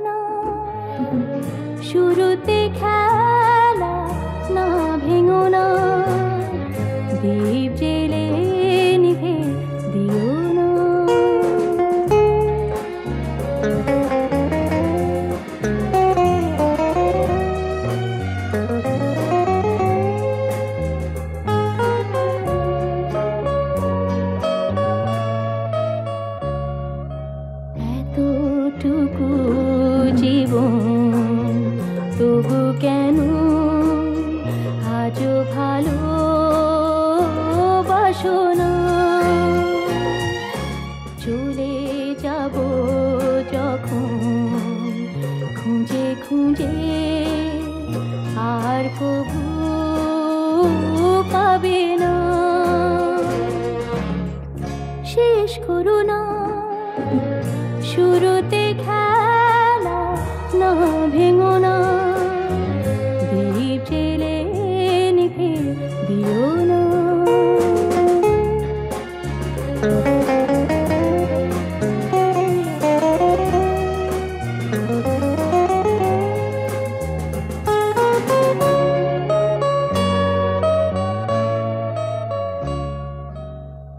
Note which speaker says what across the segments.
Speaker 1: না শুরুতে খেলা, না ভেঙো না দীপ জেলে নিভে দিও না। এতটুকু জীবন তবু কেন আজও ভালোবাসো না? চলে যাব যখন খুঁজে খুঁজে আর কবু পাবে না। শেষ করো না শুরুতে খেলা, না ভেঙো না দীপ জেলে নিভে দিও না।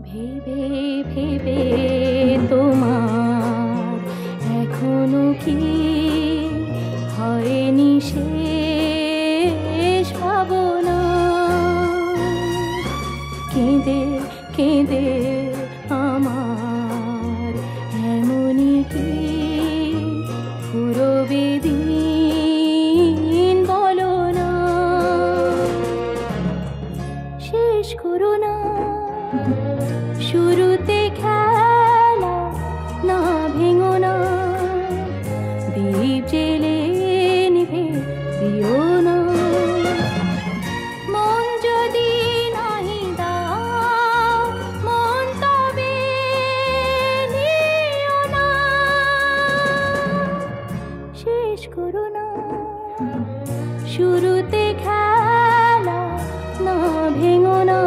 Speaker 1: ভেবে ভেবে তোমার এখনো কি হয়নি শেষ ভাবনা? কেঁদে কেঁদে আমার এমনই কি ফুরবে দিন বলো না? শেষ করো না শুরুতে খেলা, না ভেঙো না দীপ জেলে নিভে দিও না। মন যদি নাহি দাও মন তবে নিও না। শেষ করো না শুরুতে খেলা, না ভেঙো না